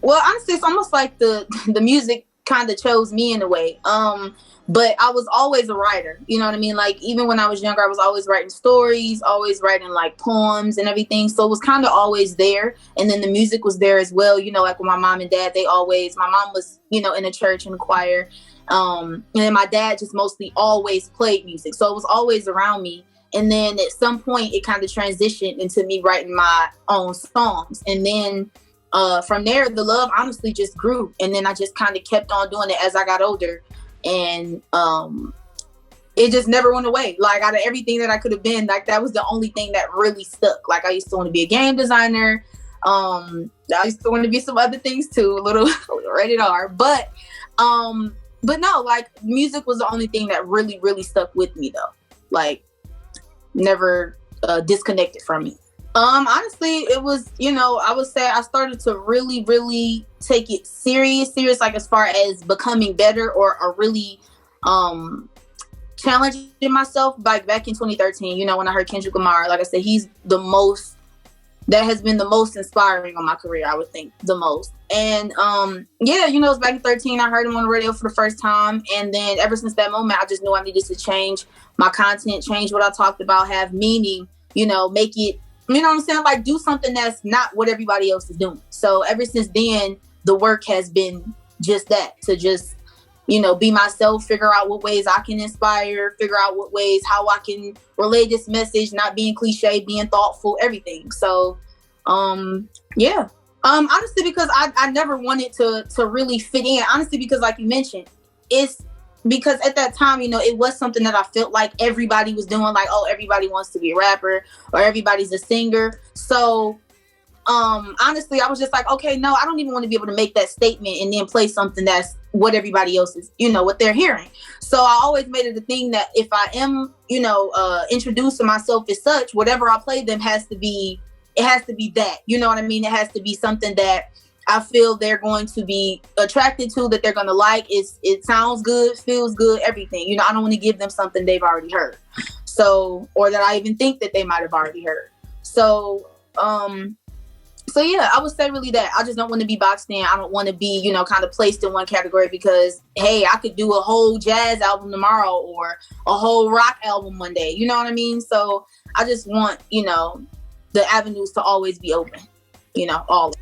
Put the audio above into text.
Well, honestly, it's almost like the music kind of chose me in a way. But I was always a writer. You know what I mean? Like even when I was younger, I was always writing stories, always writing like poems and everything. So it was kind of always there. And then the music was there as well. You know, like with my mom and dad, my mom was, you know, in a church and choir. And then my dad just mostly always played music. So it was always around me. And then at some point it kind of transitioned into me writing my own songs. And then from there, the love honestly just grew. And then I just kind of kept on doing it as I got older. And it just never went away. Like out of everything that I could have been, like that was the only thing that really stuck. Like I used to want to be a game designer. I used to want to be some other things too, a little rated R. But no, like music was the only thing that really, really stuck with me though. Like never disconnected from me. Honestly, it was, you know, I would say I started to really, really take it serious, like as far as becoming better or really challenging myself like back in 2013, you know, when I heard Kendrick Lamar. Like I said, he's that has been the most inspiring on my career, I would think, the most. And yeah, you know, it was back in 13, I heard him on the radio for the first time. And then ever since that moment, I just knew I needed to change my content, change what I talked about, have meaning, you know, make it, you know what I'm saying? Like do something that's not what everybody else is doing. So ever since then, the work has been just that, to just, you know, be myself, figure out what ways I can inspire, figure out what ways, how I can relay this message, not being cliche, being thoughtful, everything. So, yeah. Honestly, because I never wanted to really fit in. Honestly, because like you mentioned, it's because at that time, you know, it was something that I felt like everybody was doing. Like, oh, everybody wants to be a rapper or everybody's a singer. So, honestly, I was just like, okay, no, I don't even want to be able to make that statement and then play something that's what everybody else is, you know, what they're hearing. So I always made it a thing that if I am, you know, introducing myself as such, whatever I play them has to be that, you know what I mean? It has to be something that I feel they're going to be attracted to, that they're going to like. It sounds good, feels good, everything. You know, I don't want to give them something they've already heard. So, or that I even think that they might have already heard. So yeah, I would say really that. I just don't want to be boxed in. I don't want to be, you know, kind of placed in one category because, hey, I could do a whole jazz album tomorrow or a whole rock album one day. You know what I mean? So I just want, you know, the avenues to always be open, you know, all.